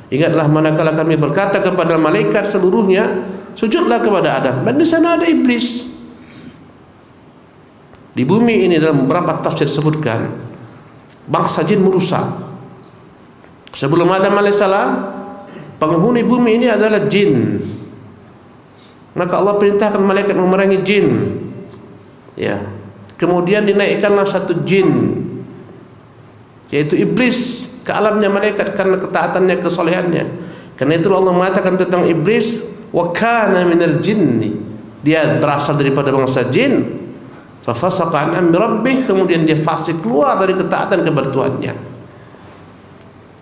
Ingatlah manakala kami berkata kepada malaikat seluruhnya, sujudlah kepada Adam. Dan di sana ada iblis. Di bumi ini dalam beberapa tafsir disebutkan bangsa jin merusak. Sebelum Adam alaihissalam, penghuni bumi ini adalah jin. Maka Allah perintahkan malaikat memerangi jin. Ya. Kemudian dinaikkanlah satu jin, yaitu iblis, ke alamnya malaikat karena ketaatannya, kesolehannya. Karena itu Allah mengatakan tentang iblis, wa kana minal jinni, dia berasal daripada bangsa jin. Fa fasaqa an amri rabbih, kemudian dia fasik, keluar dari ketaatan kepada Tuhannya.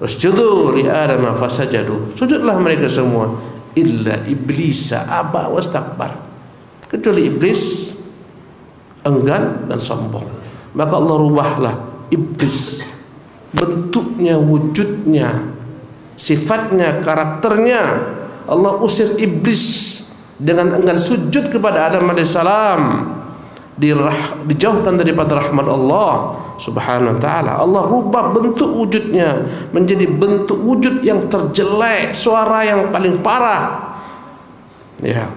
Usjudu li Adam fasajadu, sujudlah mereka semua illa iblisa aba wastakbar, kecuali iblis enggan dan sombong. Maka Allah rubahlah iblis, bentuknya, wujudnya, sifatnya, karakternya. Allah usir iblis dengan enggan sujud kepada Adam alaihissalam, dijauhkan daripada rahmat Allah subhanahu wa ta'ala. Allah rubah bentuk wujudnya menjadi bentuk wujud yang terjelek, suara yang paling parah, ya.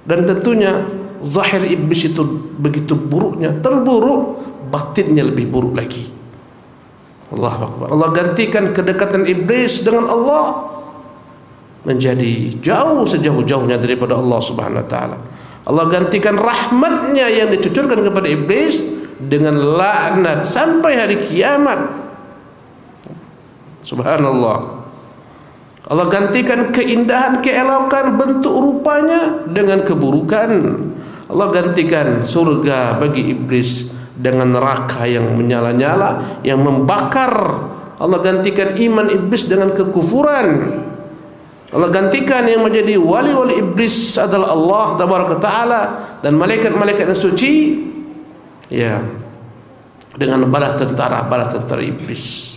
Dan tentunya zahir iblis itu begitu buruknya, terburuk, batinnya lebih buruk lagi. Allahu Akbar. Allah gantikan kedekatan iblis dengan Allah menjadi jauh, sejauh-jauhnya daripada Allah subhanahu wa ta'ala. Allah gantikan rahmatnya yang dicucurkan kepada iblis dengan laknat sampai hari kiamat. Subhanallah. Allah gantikan keindahan, keelokan bentuk rupanya dengan keburukan. Allah gantikan surga bagi iblis dengan neraka yang menyala-nyala, yang membakar. Allah gantikan iman iblis dengan kekufuran. Allah gantikan yang menjadi wali-wali iblis adalah Allah tabaraka ta'ala dan malaikat-malaikat yang suci, ya, dengan bala tentara iblis.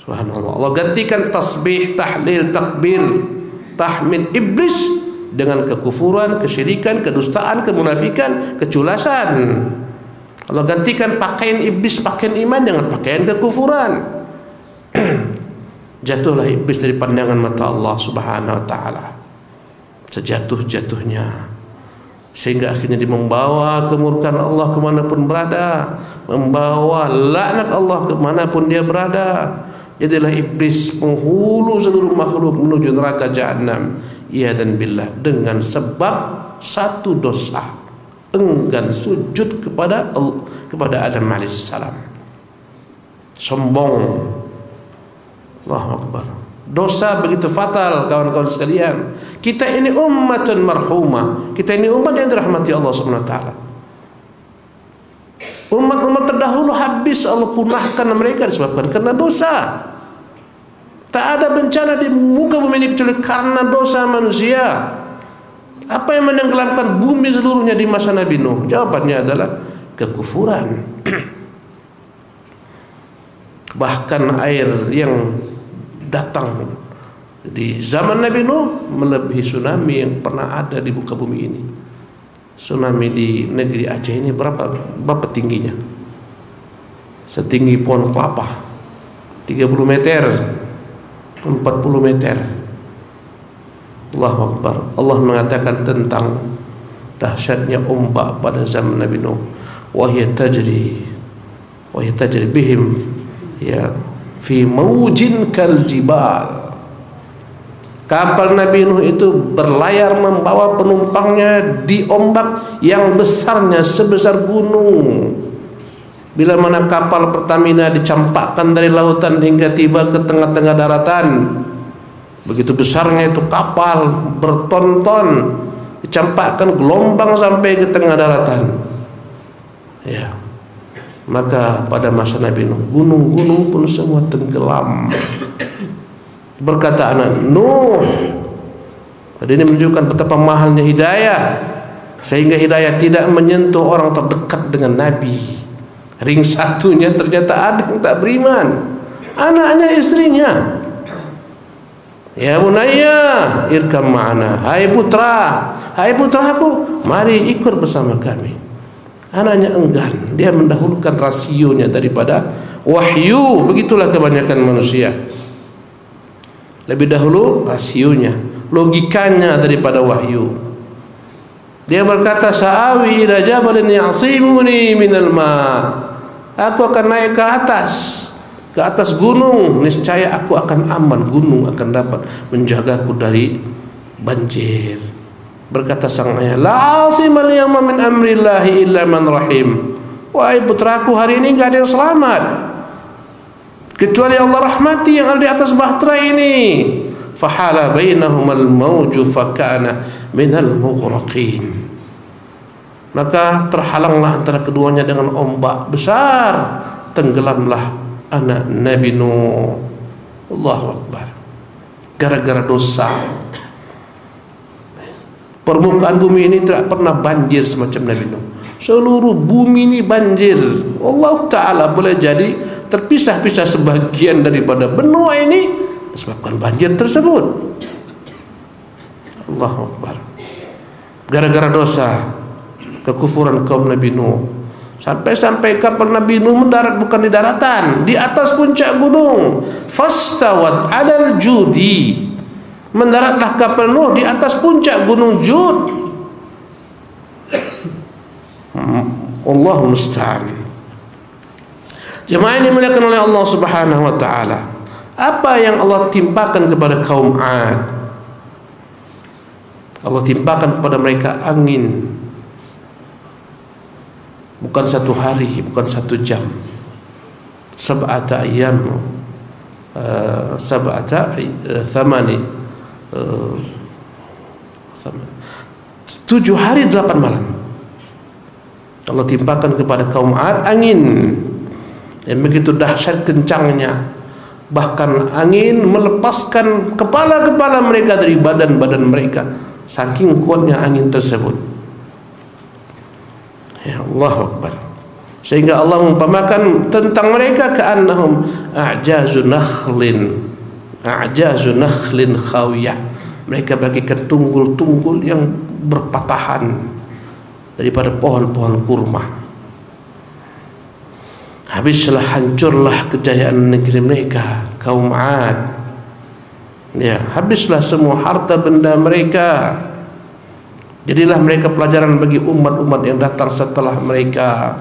Subhanallah. Allah gantikan tasbih, tahlil, takbir, tahmid iblis dengan kekufuran, kesyirikan, kedustaan, kemunafikan, keculasan. Allah gantikan pakaian iblis, pakaian iman dengan pakaian kekufuran. Jatuhlah iblis dari pandangan mata Allah subhanahu wa ta'ala sejatuh-jatuhnya, sehingga akhirnya dia membawa kemurkaan Allah kemanapun berada, membawa laknat Allah kemanapun dia berada. Jadilah iblis penghulu seluruh makhluk menuju neraka jahanam, iya dan billah, dengan sebab satu dosa, enggan sujud kepada Adam alaihissalam. Sombong. Allahu Akbar. Dosa begitu fatal, kawan-kawan sekalian. Kita ini ummatun marhumah. Kita ini umat yang dirahmati Allah Subhanahu wa taala. Umat-umat terdahulu habis Allah punahkan mereka disebabkan karena dosa. Tak ada bencana di muka bumi ini kecuali karena dosa manusia. Apa yang menenggelamkan bumi seluruhnya di masa Nabi Nuh? Jawabannya adalah kekufuran. Bahkan air yang datang di zaman Nabi Nuh melebihi tsunami yang pernah ada di muka bumi ini. Tsunami di negeri Aceh ini berapa tingginya? Setinggi pohon kelapa, 30 meter, 40 meter. Allahu Akbar. Allah mengatakan tentang dahsyatnya ombak pada zaman Nabi Nuh. Wa hiya tajri bihim, ya, fi maujin kal jibal. Kapal Nabi Nuh itu berlayar membawa penumpangnya di ombak yang besarnya sebesar gunung. Bila mana kapal Pertamina dicampakkan dari lautan hingga tiba ke tengah-tengah daratan, begitu besarnya itu kapal bertonton, dicampakkan gelombang sampai ke tengah daratan, ya. Maka pada masa Nabi Nuh, gunung-gunung pun semua tenggelam. Berkata anak Nuh, jadi ini menunjukkan betapa mahalnya hidayah, sehingga hidayah tidak menyentuh orang terdekat dengan Nabi. Ring satunya ternyata ada yang tak beriman, anaknya, istrinya. Ya bunayya irkam ma'ana, hai putraku, mari ikut bersama kami. Anaknya enggan, dia mendahulukan rasionya daripada wahyu. Begitulah kebanyakan manusia. Lebih dahulu rasionya, logikanya daripada wahyu. Dia berkata, sa'awi ila jabalin ya'simuni minal ma'. Aku akan naik ke atas gunung, niscaya aku akan aman, gunung akan dapat menjagaku dari banjir. Berkata sang ayah, la asimal yawma min amrillahi illa man rahim. Wahai putraku, hari ini gak ada yang selamat kecuali Allah rahmati yang ada di atas bahtera ini. Fahala bainahumal mawju fakana minal mughraqin. Maka terhalanglah antara keduanya dengan ombak besar, tenggelamlah anak Nabi Nuh. Allahu Akbar. Gara-gara dosa. Permukaan bumi ini tidak pernah banjir semacam Nabi Nuh. Seluruh bumi ini banjir. Allah Ta'ala boleh jadi terpisah-pisah sebagian daripada benua ini disebabkan banjir tersebut. Allahu Akbar. Gara-gara dosa, kekufuran kaum Nabi Nuh, sampai kapal Nabi Nuh mendarat bukan di daratan, di atas puncak gunung. Fastawat 'alal judi. Mendaratlah kapal Nuh di atas puncak gunung Jud. Allahu musta'an. Jemaah ini dimuliakan oleh Allah Subhanahu wa taala. Apa yang Allah timpakan kepada kaum 'Ad? Allah timpakan kepada mereka angin. Bukan satu hari, bukan satu jam. Sab'ata ayyam, thamani, 7 hari 8 malam. Allah timpakan kepada kaum 'Ad angin yang begitu dahsyat kencangnya, bahkan angin melepaskan kepala-kepala mereka dari badan-badan mereka, saking kuatnya angin tersebut. Ya Allah Akbar. Sehingga Allah mengumpamakan tentang mereka ka'annahum a'jazu nakhlin khawiyah. Mereka bagikan tunggul-tunggul yang berpatahan daripada pohon-pohon kurma. Habislah, hancurlah kejayaan negeri mereka, kaum 'Ad. Ya, habislah semua harta benda mereka. Jadilah mereka pelajaran bagi umat-umat yang datang setelah mereka.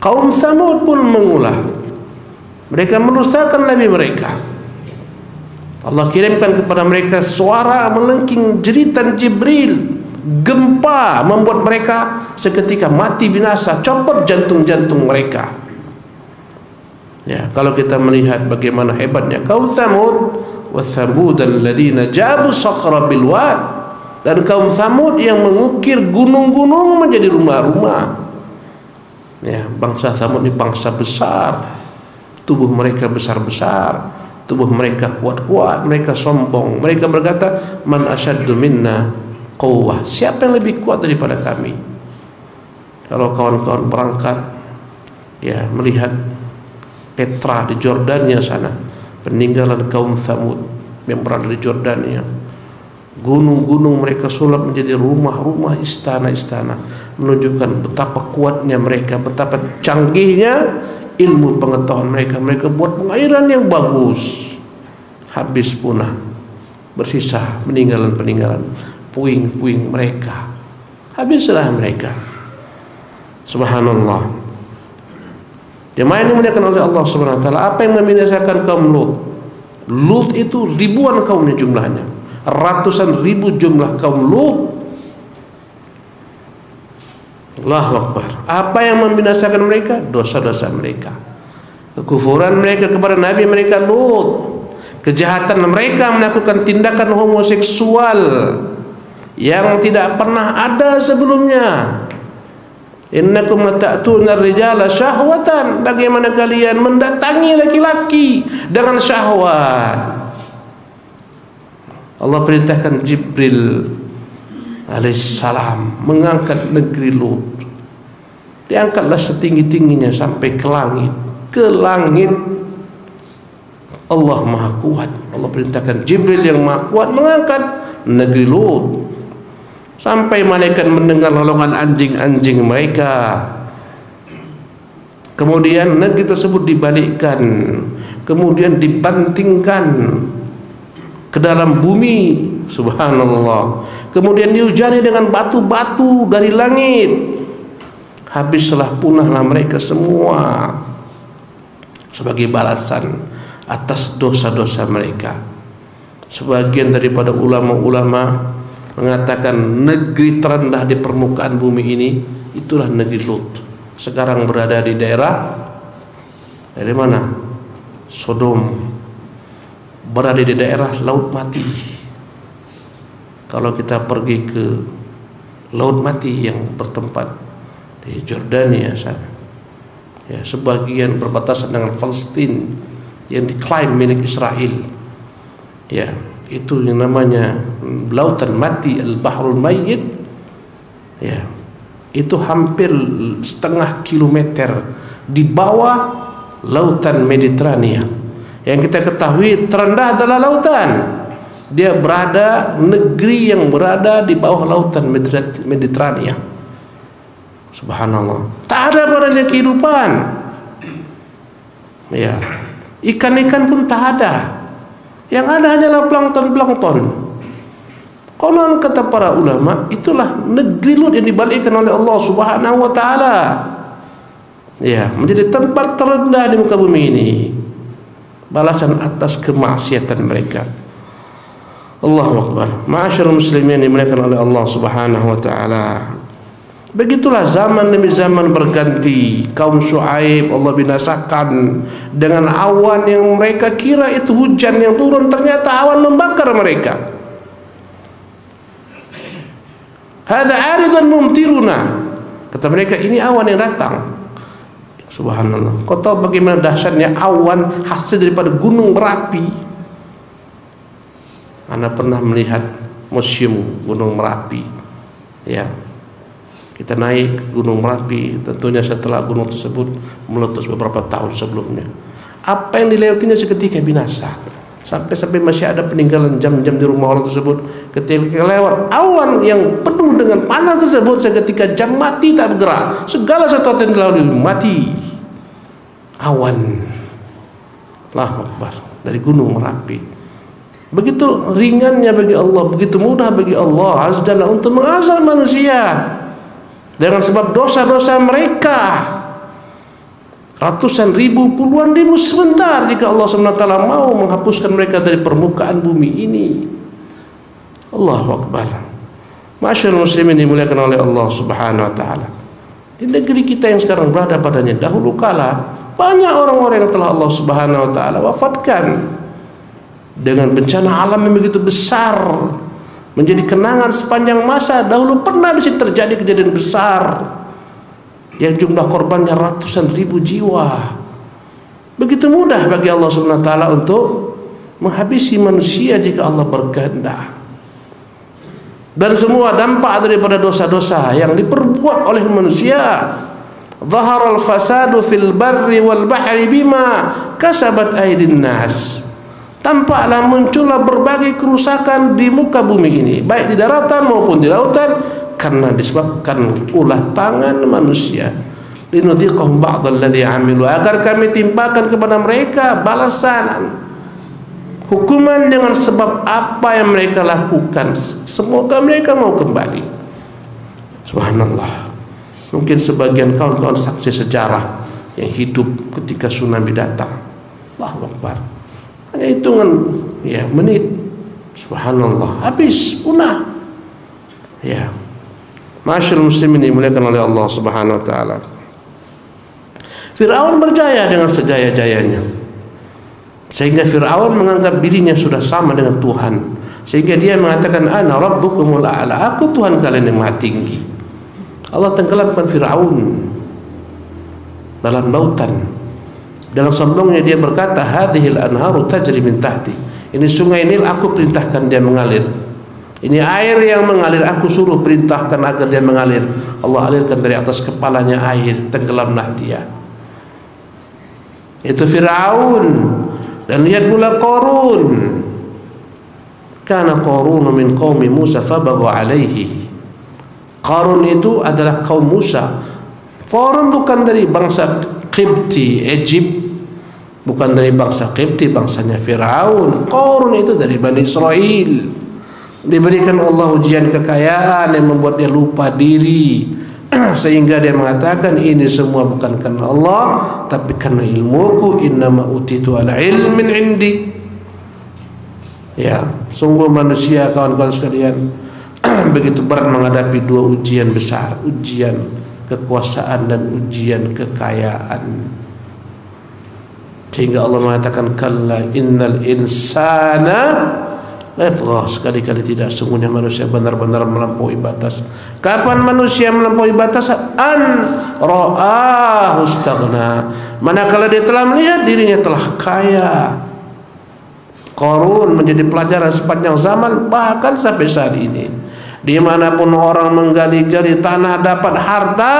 Kaum Tsamud pun mengulah. Mereka mendustakan nabi mereka. Allah kirimkan kepada mereka suara melengking jeritan Jibril. Gempa membuat mereka seketika mati binasa, copot jantung-jantung mereka. Ya, kalau kita melihat bagaimana hebatnya kaum Tsamud, wa Tsamud alladziina jabu sakhra bil wad, dan kaum Tsamud yang mengukir gunung-gunung menjadi rumah-rumah. Ya, bangsa Tsamud ini bangsa besar, tubuh mereka besar-besar, tubuh mereka kuat-kuat, mereka sombong, mereka berkata, man asyaddu minna quwwah, siapa yang lebih kuat daripada kami? Kalau kawan-kawan berangkat, ya, melihat Petra di Jordania sana, peninggalan kaum Tsamud yang berada di Jordania, gunung-gunung mereka sulap menjadi rumah-rumah, istana-istana, menunjukkan betapa kuatnya mereka, betapa canggihnya ilmu pengetahuan mereka. Mereka buat pengairan yang bagus, habis punah, bersisa peninggalan-peninggalan, puing-puing mereka, habislah mereka. Subhanallah. Jemaah ini dimuliakan oleh Allah Subhanahu wa taala. Apa yang membinasakan kaum Lut? Lut itu ribuan kaumnya jumlahnya, ratusan ribu jumlah kaum Lut. Allahu Akbar. Apa yang membinasakan mereka? Dosa-dosa mereka, kekufuran mereka kepada nabi mereka Lut, kejahatan mereka melakukan tindakan homoseksual yang tidak pernah ada sebelumnya. Innakum lata'tuna ar-rijala syahwatan, bagaimana kalian mendatangi laki-laki dengan syahwat. Allah perintahkan Jibril alaihissalam mengangkat negeri Lut. Diangkatlah setinggi-tingginya sampai ke langit. Ke langit. Allah Maha Kuat. Allah perintahkan Jibril yang Maha Kuat mengangkat negeri Lut, sampai malaikat mendengar lolongan anjing-anjing mereka. Kemudian negeri tersebut dibalikkan, kemudian dibantingkan ke dalam bumi, subhanallah, kemudian dihujani dengan batu-batu dari langit, habislah punahlah mereka semua sebagai balasan atas dosa-dosa mereka. Sebagian daripada ulama-ulama mengatakan negeri terendah di permukaan bumi ini itulah negeri Lut. Sekarang berada di daerah dari mana? Sodom. Berada di daerah Laut Mati. Kalau kita pergi ke Laut Mati yang bertempat di Jordania sana, ya, sebagian berbatasan dengan Palestina yang diklaim milik Israel, ya, itu yang namanya Lautan Mati, Al-Bahrul Mayyit, ya, itu hampir setengah kilometer di bawah Lautan Mediterania. Yang kita ketahui terendah adalah lautan. Dia berada, negeri yang berada di bawah Lautan Mediterania. Subhanallah. Tak ada padanya kehidupan. Ya, ikan-ikan pun tak ada. Yang ada hanyalah plankton-plankton. Konon kata para ulama, itulah negeri Lut yang dibalikkan oleh Allah Subhanahu wa taala. Ya, menjadi tempat terendah di muka bumi ini. Balasan atas kemaksiatan mereka. Allahu Akbar. Ma'asyiral muslimin dimuliakan oleh Allah Subhanahu wa taala. Begitulah zaman demi zaman berganti. Kaum Syuaib Allah binasakan dengan awan yang mereka kira itu hujan yang turun, ternyata awan membakar mereka. Hadza 'aridun mumtiruna. Kata mereka, ini awan yang datang. Subhanallah. Kau tahu bagaimana dahsyatnya awan hasil daripada gunung Merapi? Anda pernah melihat museum Gunung Merapi? Ya. Kita naik ke Gunung Merapi, tentunya setelah gunung tersebut meletus beberapa tahun sebelumnya. Apa yang dilewatinya seketika binasa. Sampai-sampai masih ada peninggalan jam-jam di rumah orang tersebut. Ketika lewat awan yang penuh dengan panas tersebut, seketika jam mati tak bergerak. Segala sesuatu yang dilalui mati. Awan. Allahu Akbar. Dari Gunung Merapi. Begitu ringannya bagi Allah, begitu mudah bagi Allah Azza wa Jalla untuk mengazab manusia dengan sebab dosa-dosa mereka. Ratusan ribu, puluhan ribu sebentar jika Allah SWT mau menghapuskan mereka dari permukaan bumi ini. Allahu Akbar. Masyaallah muslimin dimuliakan oleh Allah Subhanahu wa taala. Di negeri kita yang sekarang berada padanya, dahulu kala banyak orang-orang yang telah Allah Subhanahu wa taala wafatkan dengan bencana alam yang begitu besar, menjadi kenangan sepanjang masa. Dahulu pernah di sini terjadi kejadian besar yang jumlah korbannya ratusan ribu jiwa. Begitu mudah bagi Allah Subhanahu wa taala untuk menghabisi manusia jika Allah berkehendak. Dan semua dampak daripada dosa-dosa yang diperbuat oleh manusia. Zaharal fasadu fil barri wal bahri bima kasabat aydin nas. Tampaklah muncullah berbagai kerusakan di muka bumi ini, baik di daratan maupun di lautan, karena disebabkan ulah tangan manusia. Linudhiqahum ba'dal ladzi 'amilu, agar kami timpakan kepada mereka balasan hukuman dengan sebab apa yang mereka lakukan. Semoga mereka mau kembali. Subhanallah. Mungkin sebagian kawan-kawan saksi sejarah yang hidup ketika tsunami datang. Allahu Akbar. Hanya hitungan ya menit. Subhanallah. Habis, punah. Ya. Masyaallah muslimin dimuliakan oleh Allah Subhanahu wa taala. Firaun berjaya dengan sejaya-jayanya. Sehingga Firaun menganggap dirinya sudah sama dengan Tuhan. Sehingga dia mengatakan, ana rabbukumul a'la, aku Tuhan kalian yang maha tinggi. Allah tenggelamkan Firaun dalam lautan. Dengan sombongnya dia berkata, hadhil anharu tajri min tahti. Ini sungai Nil aku perintahkan dia mengalir. Ini air yang mengalir, aku suruh perintahkan agar dia mengalir. Allah alirkan dari atas kepalanya air, tenggelamlah dia. Itu Firaun. Dan lihat pula Qarun. Kana Qarun min qaumi Musa fabagha alaihi. Qarun itu adalah kaum Musa. Qarun bukan dari bangsa Qibti, Egypt, bukan dari bangsa Qibti, bangsanya Firaun. Qarun itu dari Bani Israel. Diberikan Allah ujian kekayaan yang membuat dia lupa diri, sehingga dia mengatakan ini semua bukan karena Allah, tapi karena ilmuku, innama utitu ala ilmin indi. Ya, sungguh manusia kawan-kawan sekalian begitu berat menghadapi dua ujian besar, ujian kekuasaan dan ujian kekayaan. Sehingga Allah mengatakan kalla innal insana la sekali-kali tidak, sungguhnya manusia benar-benar melampaui batas. Kapan manusia melampaui batas? An ra'ahu istaghna, manakala dia telah melihat dirinya telah kaya. Qarun menjadi pelajaran sepanjang zaman, bahkan sampai saat ini. Dimanapun orang menggali-gali tanah dapat harta,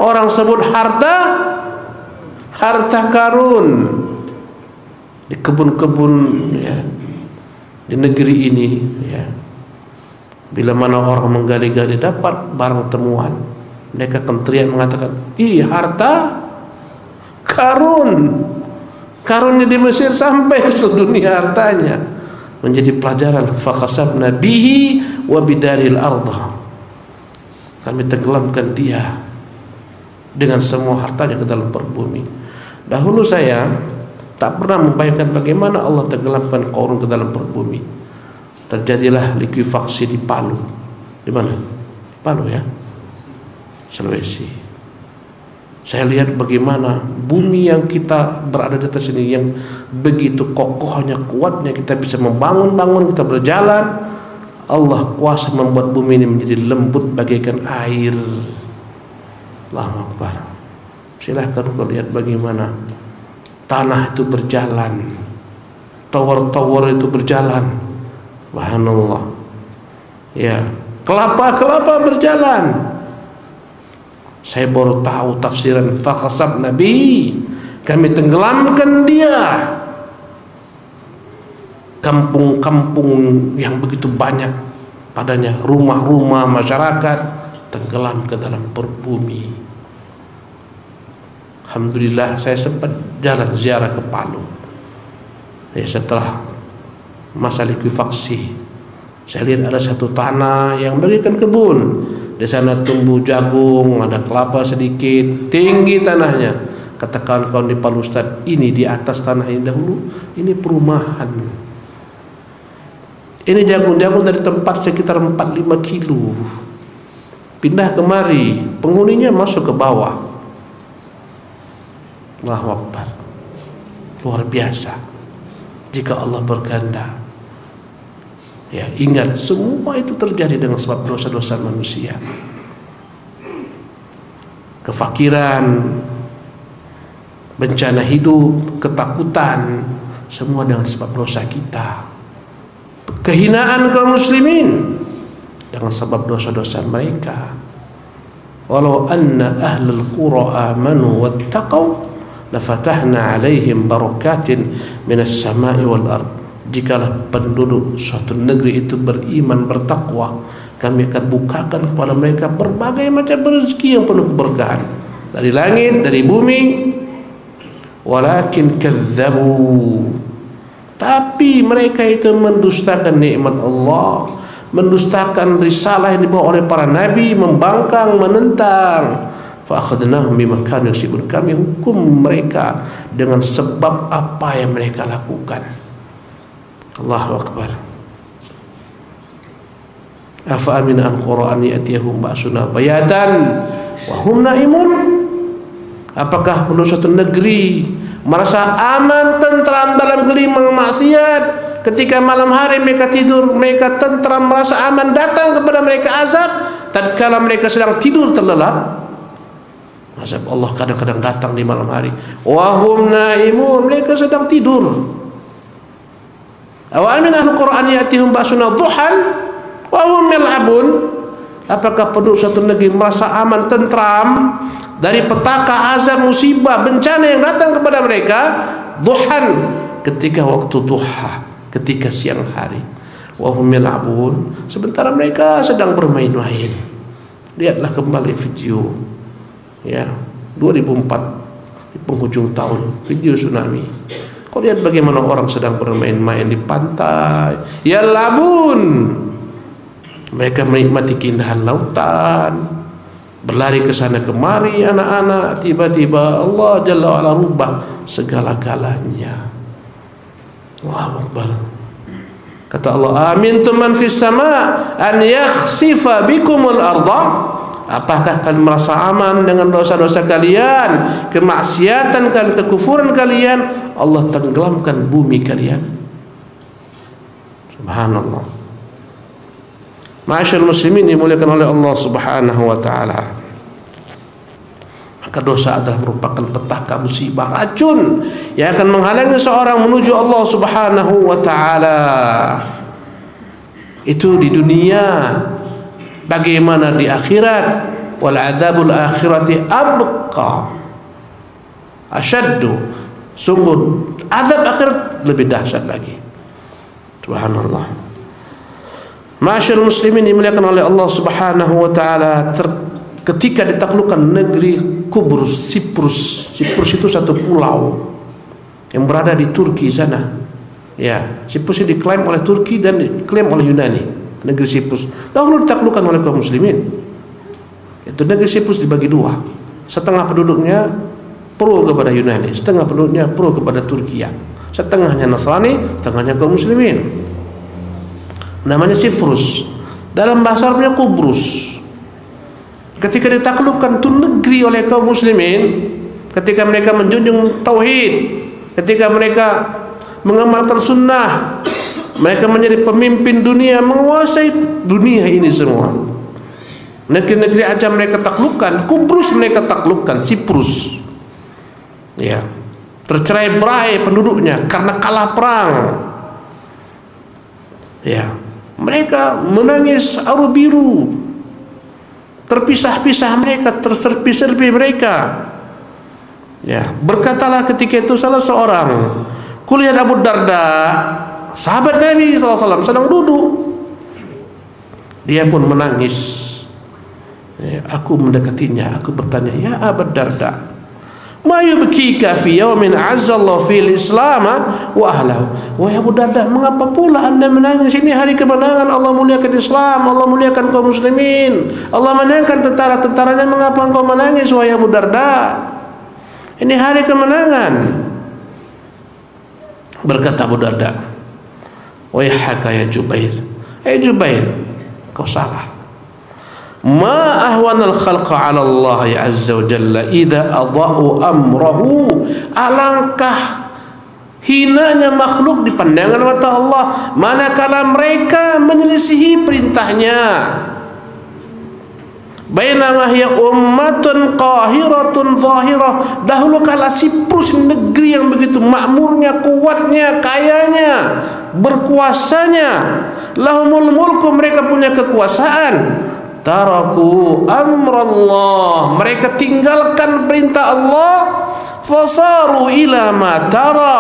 orang sebut harta karun. Di kebun-kebun, ya, di negeri ini, ya, bila mana orang menggali-gali dapat barang temuan, mereka akan teriak mengatakan, ih harta karun. Karunnya di Mesir sampai ke dunia hartanya, menjadi pelajaran. Fakhasabna bihi wa bidaril ardh, kami tenggelamkan dia dengan semua hartanya ke dalam perut bumi. Dahulu saya tak pernah membayangkan bagaimana Allah tenggelamkan Qarun ke dalam perut bumi. Terjadilah likuifaksi di Palu. Di mana? Palu, ya, Sulawesi. Saya lihat bagaimana bumi yang kita berada di atas ini, yang begitu kokohnya, kuatnya, kita bisa membangun, kita berjalan. Allah kuasa membuat bumi ini menjadi lembut bagaikan air. Allahu Akbar. Silahkan kau lihat bagaimana tanah itu berjalan, tower-tower itu berjalan. Subhanallah. Ya, kelapa-kelapa berjalan. Saya baru tahu tafsiran fakhasab Nabi, kami tenggelamkan dia. Kampung-kampung yang begitu banyak padanya, rumah-rumah masyarakat tenggelam ke dalam perut bumi. Alhamdulillah saya sempat jalan ziarah ke Palu, ya, setelah masa likuifaksi. Saya lihat ada satu tanah yang bagaikan kebun. Di sana tumbuh jagung, ada kelapa sedikit, tinggi tanahnya. Kata kawan-kawan di Palu, Ustaz, ini di atas tanah ini dahulu, ini perumahan. Ini jagung-jagung dari tempat sekitar 4-5 kilo. Pindah kemari, penghuninya masuk ke bawah. Allahu Akbar. Luar biasa jika Allah berkehendak. Ya, ingat semua itu terjadi dengan sebab dosa-dosa manusia. Kefakiran, bencana hidup, ketakutan, semua dengan sebab dosa kita. Kehinaan kaum muslimin dengan sebab dosa-dosa mereka. Walau anna ahlul qura amanu wattaqau lafatahna alaihim barakatin minas sama'i wal ard. Jikalau penduduk suatu negeri itu beriman, bertakwa, kami akan bukakan kepada mereka berbagai macam rezeki yang penuh keberkahan dari langit, dari bumi. Walakin kazzabu, tapi mereka itu mendustakan nikmat Allah, mendustakan risalah yang dibawa oleh para nabi, membangkang, menentang. Fa akhadnahum bima kanu yaksibun, kami hukum mereka dengan sebab apa yang mereka lakukan. Allahu Akbar. Afa amina al-Qur'an ya'tiyahum ba'suna bayatan wa hum naimun. Apakah penduduk suatu negeri merasa aman, tentram dalam gelimang maksiat, ketika malam hari mereka tidur, mereka tentram, merasa aman, datang kepada mereka azab tatkala mereka sedang tidur terlelap? Azab Allah kadang-kadang datang di malam hari. Wa hum naimun, mereka sedang tidur. Aw amin ahlul Qur'an ya'tihum ba'suna duhan wa hum yal'abun. Apakah penduduk suatu negeri merasa aman, tentram dari petaka azab, musibah, bencana yang datang kepada mereka duhan, ketika waktu duha, ketika siang hari. Wa hum yal'abun, sementara mereka sedang bermain-main. Lihatlah kembali video, ya, 2004 di penghujung tahun, video tsunami. Kau lihat bagaimana orang sedang bermain-main di pantai, yalabun, mereka menikmati keindahan lautan, berlari ke sana kemari anak-anak. Tiba-tiba Allah Jalla wa'ala rubah segala-galanya. Allahu Akbar. Kata Allah, amintum man fis sama an yakhsifa bikumul arda. Apakah kalian merasa aman dengan dosa-dosa kalian, kemaksiatan kalian, kekufuran kalian, Allah tenggelamkan bumi kalian? Subhanallah. Ma'asyiral muslimin dimuliakan oleh Allah Subhanahu wa taala. Maka dosa adalah merupakan petaka, musibah, racun yang akan menghalangi seorang menuju Allah Subhanahu wa taala. Itu di dunia. Bagaimana di akhirat? Wal adzabul akhirati abqa asyaddu. Sungguh azab akhirat lebih dahsyat lagi. Subhanallah. Ma'asyiral muslimin dimuliakan oleh Allah Subhanahu wa taala, ketika ditaklukkan negeri Kubrus, Siprus. Siprus itu satu pulau yang berada di Turki sana. Ya, Siprus diklaim oleh Turki dan diklaim oleh Yunani. Negeri Siprus dahulu ditaklukkan oleh kaum muslimin. Itu negeri Siprus dibagi dua. Setengah penduduknya pro kepada Yunani, setengah penduduknya pro kepada Turkiya. Setengahnya Nasrani, setengahnya kaum muslimin. Namanya Siprus. Dalam bahasa Arabnya Kubrus. Ketika ditaklukkan itu negeri oleh kaum muslimin, ketika mereka menjunjung tauhid, ketika mereka mengamalkan sunnah, mereka menjadi pemimpin dunia, menguasai dunia ini semua. Negeri-negeri aja mereka taklukkan, Kubrus mereka taklukkan, Siprus. Ya, tercerai-berai penduduknya karena kalah perang. Ya, mereka menangis aru biru. Terpisah-pisah mereka, terserpi-serpi mereka. Ya, berkatalah ketika itu salah seorang, kuliah Abu Darda, sahabat Nabi SAW, sedang duduk. Dia pun menangis. Ya, aku mendekatinya, aku bertanya, ya Abu Darda, ma yubkika fi yawmin azzallahu fil islam wa ahlahu. Wahai Abu Darda, mengapa pula anda menangis? Ini hari kemenangan, Allah muliakan Islam, Allah muliakan kaum muslimin, Allah menangkan tentara-tentaranya. Mengapa engkau menangis wahai Abu Darda? Ini hari kemenangan. Berkata Abu Darda, wahaka ya Jubair, Jubair, kau salah. Ma ahwanal khalqa 'ala Allah azza wa jalla idza adha'u amrahu. Alangkah hinanya makhluk di pandangan mata Allah manakala mereka menyelisihi perintahnya. Bainama hiya ummatun qahiratun zahirah. Dahulu kala Siprus negeri yang begitu makmurnya, kuatnya, kayanya, berkuasanya. Lahumul mulku, mereka punya kekuasaan. Taraku amrallah, mereka tinggalkan perintah Allah. Fasaru ila ma tara.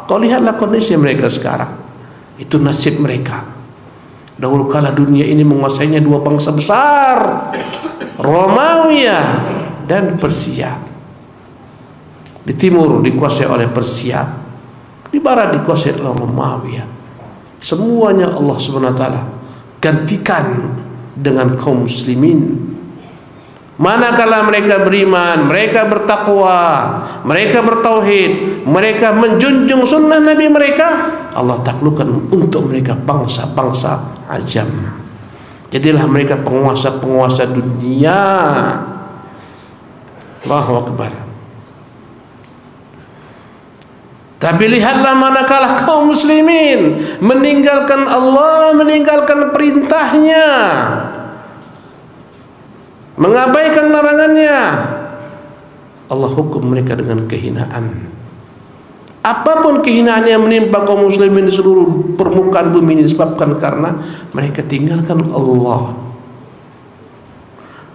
Kau lihatlah kondisi mereka sekarang. Itu nasib mereka. Dahulu kala dunia ini menguasainya dua bangsa besar, Romawi dan Persia. Di timur dikuasai oleh Persia, di barat dikuasai oleh Romawi. Semuanya Allah Subhanahu wa taala gantikan dengan kaum muslimin. Manakala mereka beriman, mereka bertakwa, mereka bertauhid, mereka menjunjung sunnah Nabi mereka, Allah taklukkan untuk mereka bangsa-bangsa ajam. Jadilah mereka penguasa-penguasa dunia. Allahu Akbar. Tapi lihatlah manakala kaum muslimin meninggalkan Allah, meninggalkan perintahnya, mengabaikan larangannya, Allah hukum mereka dengan kehinaan. Apapun kehinaan yang menimpa kaum muslimin di seluruh permukaan bumi ini disebabkan karena mereka tinggalkan Allah.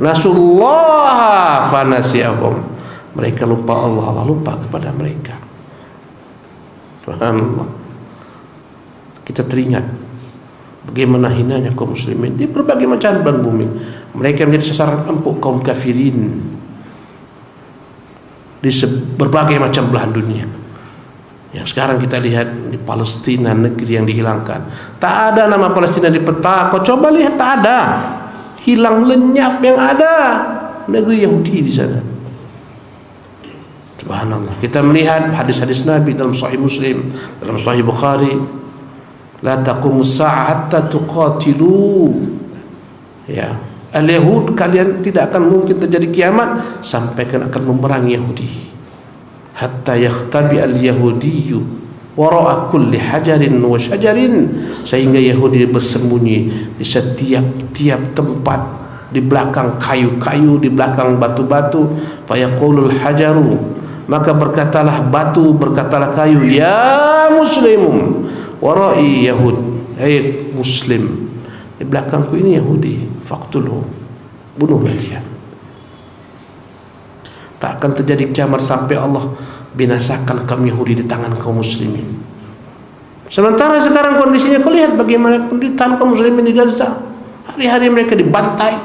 Nasullaha fanasiyahum. Mereka lupa Allah, Allah lupa kepada mereka. Subhanallah. Kita teringat bagaimana hinanya kaum muslimin di berbagai macam belahan bumi. Mereka menjadi sasaran empuk kaum kafirin. di berbagai macam belahan dunia. Yang sekarang kita lihat di Palestina, negeri yang dihilangkan. Tak ada nama Palestina di peta. Kau coba lihat, tak ada. Hilang lenyap, yang ada negeri Yahudi di sana. Subhanallah. Kita melihat hadis-hadis Nabi dalam Sahih Muslim, dalam Sahih Bukhari, la taqumus sa'a hatta tuqatilu. Ya, al-Yahud, kalian tidak akan mungkin terjadi kiamat sampai kalian akan memerangi Yahudi. Hatta yakhtabi al-yahudiyyu wara'a kulli hajarin wa syajarin, sehingga Yahudi bersembunyi di setiap tempat, di belakang kayu-kayu, di belakang batu-batu. Fayaqulul hajaru, maka berkatalah batu, berkatalah kayu, ya muslimum wara'i yahud, hai muslim, di belakangku ini Yahudi, faqtulhu, bunuhlah dia. Tak akan terjadi kiamat sampai Allah binasakan kaum Yahudi di tangan kaum muslimin. Sementara sekarang kondisinya, kau lihat bagaimana penderitaan kaum muslimin di Gaza. Hari-hari mereka dibantai,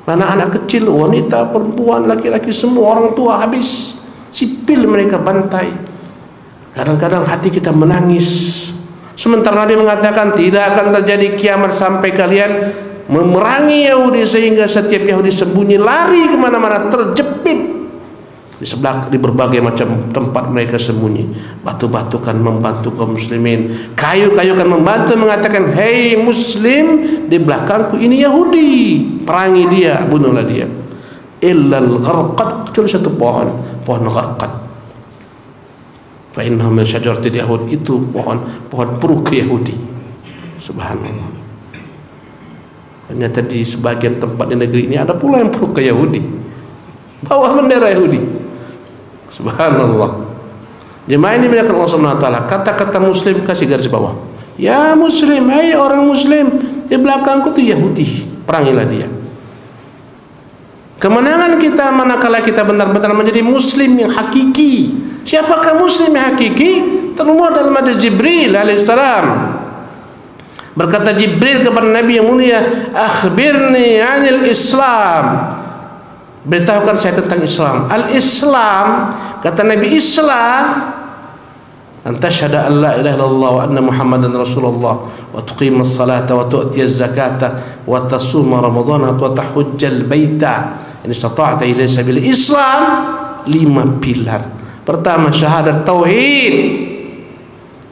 anak-anak kecil, wanita, perempuan, laki-laki, semua, orang tua habis, sipil mereka bantai. Kadang-kadang hati kita menangis. Sementara Nabi mengatakan tidak akan terjadi kiamat sampai kalian memerangi Yahudi, sehingga setiap Yahudi sembunyi, lari kemana-mana, terjepit di berbagai macam tempat mereka sembunyi. Batu-batu kan membantu kaum muslimin, kayu-kayu kan membantu, mengatakan, hei muslim, di belakangku ini Yahudi, perangi dia, bunuhlah dia. Illal gharqad, kecuali satu pohon gharqad. Fa innahu min syajaratil yahud, itu pohon puruk Yahudi. Subhanallah. Ternyata di sebagian tempat di negeri ini ada pula yang puruk Yahudi, bawah bendera Yahudi. Subhanallah. Jemaah ini melihat Allah Subhanahu wa taala, kata-kata muslim kasih garis bawah. Ya muslim, hai orang muslim, di belakangku itu Yahudi, perangilah dia. Kemenangan kita manakala kita benar-benar menjadi muslim yang hakiki. Siapakah muslim yang hakiki? Termuat dalam hadis Jibril alaihissalam. Berkata Jibril kepada Nabi yang mulia, akhbirni anil Islam, beritahukan saya tentang Islam. Al-Islam, kata Nabi, Islam anta syahada an la ilaha illallah wa anna Muhammadan Rasulullah wa tuqimas salata wa tu'tiyaz zakata wa tasuma ramadhana wa tahujjal baita in istata'ta ilaihi sabila. Islam 5 pilar. Pertama, syahadat tauhid.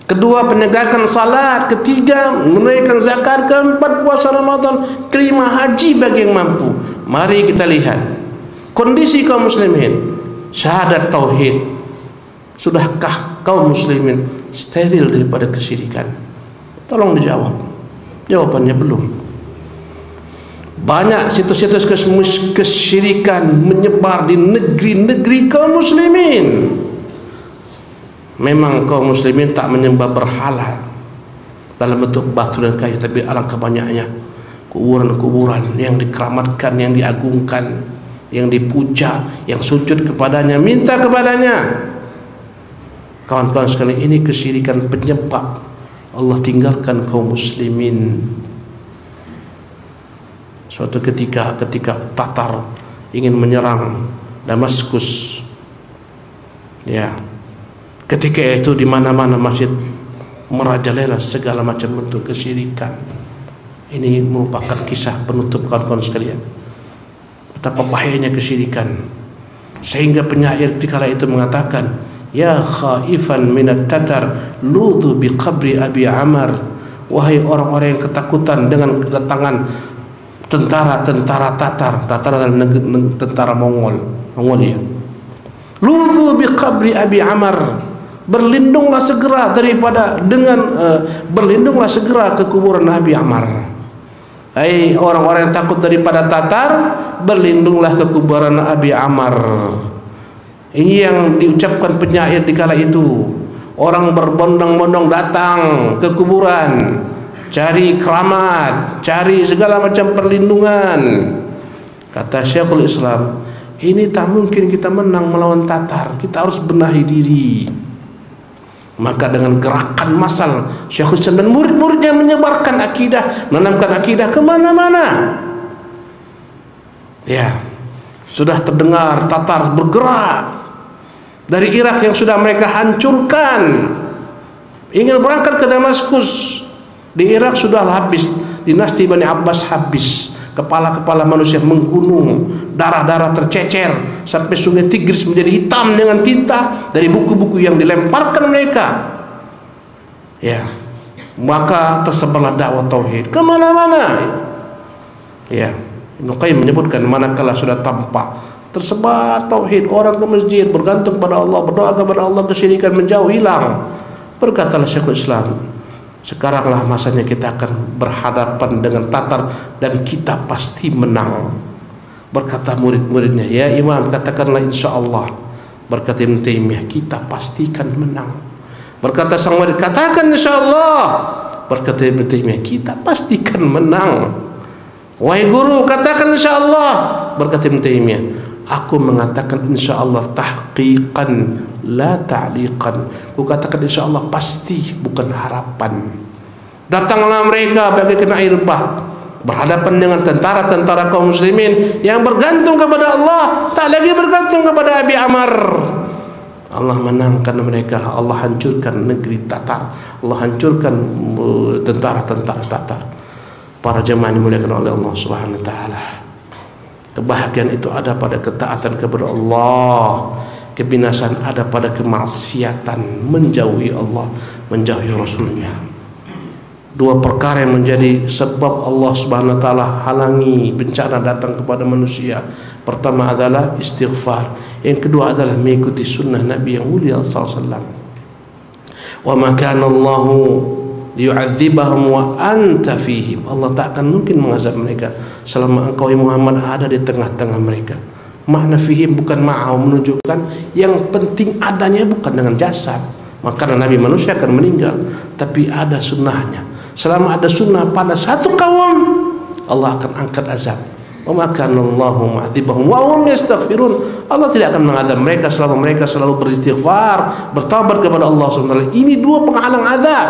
Kedua, penegakan salat. Ketiga, menunaikan zakat. Keempat, puasa Ramadan. Kelima, haji bagi yang mampu. Mari kita lihat kondisi kaum muslimin. Syahadat tauhid, sudahkah kaum muslimin steril daripada kesyirikan? Tolong dijawab. Jawabannya belum. Banyak situs-situs kesyirikan menyebar di negeri-negeri kaum muslimin. Memang kaum muslimin tak menyembah berhala dalam bentuk batu dan kayu, tapi alangkah banyaknya kuburan-kuburan yang dikeramatkan, yang diagungkan, yang dipuja, yang sujud kepadanya, minta kepadanya. Kawan-kawan sekalian, ini kesyirikan penyebab Allah tinggalkan kaum muslimin. Suatu ketika Tatar ingin menyerang Damaskus, ya, ketika itu di mana-mana masjid merajalela segala macam bentuk kesyirikan. Ini merupakan kisah penutup kawan-kawan sekalian, betapa bahayanya kesyirikan, sehingga penyair di kala itu mengatakan, ya khaifan minat tatar ludu bi qabri Abi Amar, wahai orang-orang yang ketakutan dengan kedatangan tentara-tentara Tatar adalah tentara Mongolia. Ludu bi qabri Abi Amar, berlindunglah segera berlindunglah segera ke kuburan Abi Amar. Hai orang-orang yang takut daripada Tatar, berlindunglah ke kuburan Abi Amar. Ini yang diucapkan penyair di kala itu. Orang berbondong-bondong datang ke kuburan, cari keramat, cari segala macam perlindungan. Kata Syekhul Islam, ini tak mungkin kita menang melawan Tatar, kita harus benahi diri. Maka dengan gerakan massal, Syekhul Islam dan murid-muridnya menyebarkan akidah, menanamkan akidah kemana-mana. Ya, sudah terdengar Tatar bergerak, dari Irak yang sudah mereka hancurkan, ingin berangkat ke Damaskus. Di Irak sudah habis, dinasti Bani Abbas habis, kepala-kepala manusia menggunung, darah-darah tercecer, sampai sungai Tigris menjadi hitam dengan tinta dari buku-buku yang dilemparkan mereka. Ya, maka tersebarlah dakwah tauhid kemana-mana. Ya, Ibnu Qayyim menyebutkan, manakala sudah tampak tersebar tauhid, orang ke masjid bergantung pada Allah, berdoa kepada Allah, kesyirikan menjauh, hilang. Berkatalah Syekhul Islam, sekaranglah masanya kita akan berhadapan dengan Tatar dan kita pasti menang. Berkata murid-muridnya, ya Imam, katakanlah insya Allah. Berkata Ibnu Taimiyah, kita pastikan menang. Berkata sang murid, katakan insya Allah. Berkata Ibnu Taimiyah, kita pastikan menang. Wahai guru, katakan insya Allah. Berkata Ibnu Taimiyah, aku mengatakan insya Allah tahqiqan la ta'liqan. Aku katakan insya Allah pasti, bukan harapan. Datanglah mereka bagaikan air bah, berhadapan dengan tentara-tentara kaum muslimin yang bergantung kepada Allah, tak lagi bergantung kepada Abi Amr. Allah menangkan mereka, Allah hancurkan negeri Tatar, Allah hancurkan tentara-tentara Tatar. Para jemaah dimuliakan oleh Allah Subhanahu wa taala. Kebahagiaan itu ada pada ketaatan kepada Allah, kebinasan ada pada kemaksiatan, menjauhi Allah, menjauhi Rasulnya. Dua perkara yang menjadi sebab Allah Subhanahu wa taala halangi bencana datang kepada manusia. Pertama adalah istighfar, yang kedua adalah mengikuti sunnah Nabi yang mulia sallallahu alaihi wasallam. Wa ma kana Allahu liyu'adzibahum wa anta fihim. Allah tak akan mungkin mengazab mereka selama engkau Muhammad ada di tengah-tengah mereka. Makna fihim bukan ma'au, menunjukkan yang penting adanya bukan dengan jasad. Maka Nabi manusia akan meninggal, tapi ada sunnahnya. Selama ada sunnah pada satu kaum, Allah akan angkat azab. Wa ma kana Allahu mu'adzibahum wa hum yastaghfirun. Allah tidak akan mengazab mereka selama mereka selalu beristighfar, bertaubat kepada Allah SWT. Ini dua penghalang azab.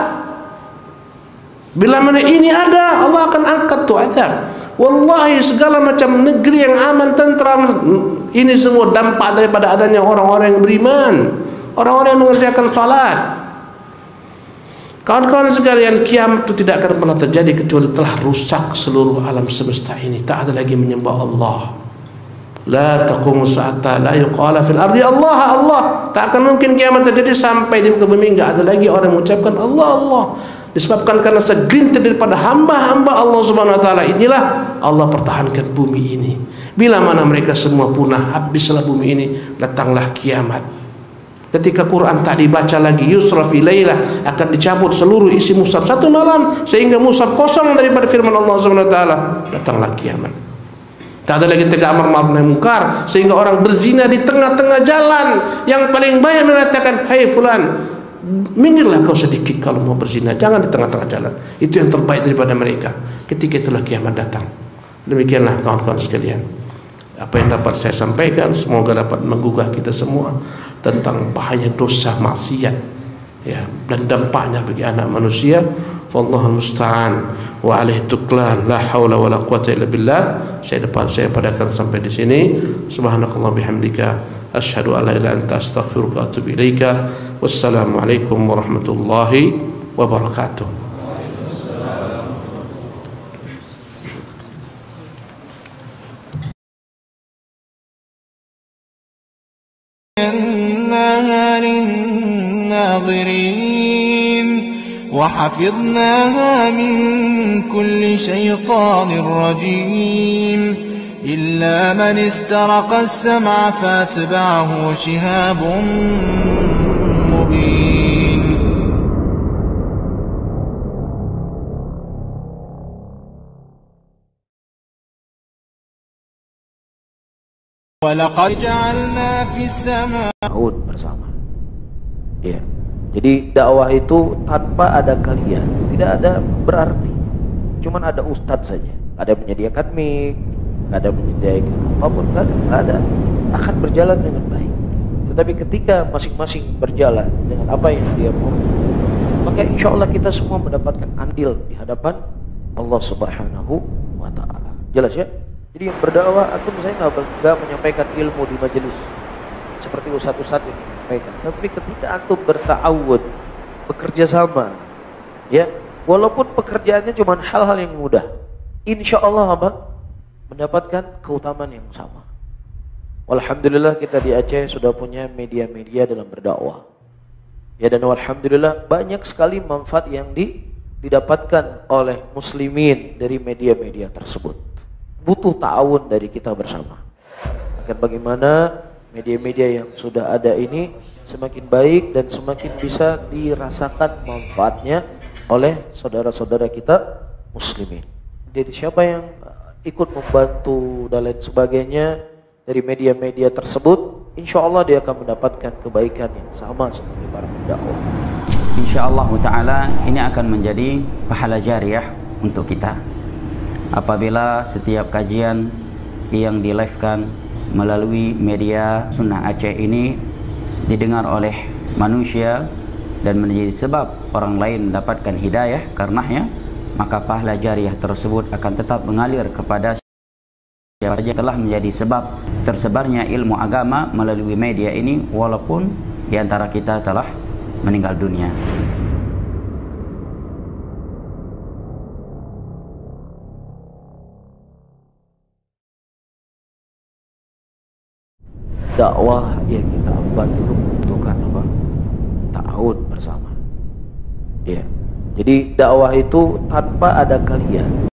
Bila mana ini ada, Allah akan angkat tu azab. Wallahi segala macam negeri yang aman, tentram, ini semua dampak daripada adanya orang-orang yang beriman, orang-orang yang mengerjakan salat. Kawan-kawan sekalian, kiamat itu tidak akan pernah terjadi kecuali telah rusak seluruh alam semesta ini. Tak ada lagi menyembah Allah. La taqumu sa'ata la yuqala fil ardi Allah Allah. Tak akan mungkin kiamat terjadi sampai di muka bumi enggak ada lagi orang mengucapkan Allah Allah. Disebabkan karena segelintir daripada hamba-hamba Allah Subhanahu wa taala inilah Allah pertahankan bumi ini. Bila mana mereka semua punah, habislah bumi ini, datanglah kiamat. Ketika Quran tak dibaca lagi, yusrafi lailah, akan dicabut seluruh isi mushaf satu malam sehingga mushaf kosong daripada firman Allah Subhanahu wa taala, datanglah kiamat. Tak ada lagi tegak amar ma'ruf nahi munkar sehingga orang berzina di tengah-tengah jalan. Yang paling banyak mengatakan, "Hai fulan, minggirlah kau sedikit kalau mau berzina, jangan di tengah-tengah jalan." Itu yang terbaik daripada mereka. Ketika itulah kiamat datang. Demikianlah kawan-kawan sekalian, apa yang dapat saya sampaikan semoga dapat menggugah kita semua tentang bahaya dosa maksiat, ya, dan dampaknya bagi anak manusia. Wallahu musta'an wa alaihi tuklan, la haula wala quwata illa billah. Saya padakan sampai di sini. Subhanakallah bihamdika asyhadu an la ilaha illa anta astaghfiruka wa atubu ilaika. Wassalamualaikum warahmatullahi wabarakatuh. وحفظناها من كل شيطان رجيم إلا من استرق السمع فاتبعه شهاب مبين ولقد جعلنا في السماء bersama. Ya. Jadi dakwah itu tanpa ada kalian tidak ada berarti. Cuman ada ustadz saja. Ada yang menyediakan mic, ada yang menyediakan apapun, nggak ada. Akan berjalan dengan baik. Tetapi ketika masing-masing berjalan dengan apa yang dia mau, maka insya Allah kita semua mendapatkan andil di hadapan Allah Subhanahu wa Ta'ala. Jelas ya? Jadi yang berdakwah, antum saya nggak menyampaikan ilmu di majelis seperti ustadz-ustadz ini. sampaikan. Tapi ketika antum berta'awun, bekerja sama, ya, walaupun pekerjaannya cuma hal-hal yang mudah, insya Allah apa? Mendapatkan keutamaan yang sama. Alhamdulillah kita di Aceh sudah punya media-media dalam berdakwah. Ya, dan alhamdulillah banyak sekali manfaat yang didapatkan oleh muslimin dari media-media tersebut. Butuh ta'awun dari kita bersama. Agar bagaimana media-media yang sudah ada ini semakin baik dan semakin bisa dirasakan manfaatnya oleh saudara-saudara kita muslimin. Jadi siapa yang ikut membantu dan lain sebagainya dari media-media tersebut, insya Allah dia akan mendapatkan kebaikan yang sama seperti para pendakwah. Insya Allah Ta'ala ini akan menjadi pahala jariah untuk kita apabila setiap kajian yang di-live-kan melalui media Sunnah Aceh ini didengar oleh manusia dan menjadi sebab orang lain mendapatkan hidayah karenanya, maka pahala jariah tersebut akan tetap mengalir kepada siapa saja telah menjadi sebab tersebarnya ilmu agama melalui media ini, walaupun di antara kita telah meninggal dunia. Dakwah yang kita emban itu membutuhkan apa? Ta'awun bersama. Ya. Jadi dakwah itu tanpa ada kalian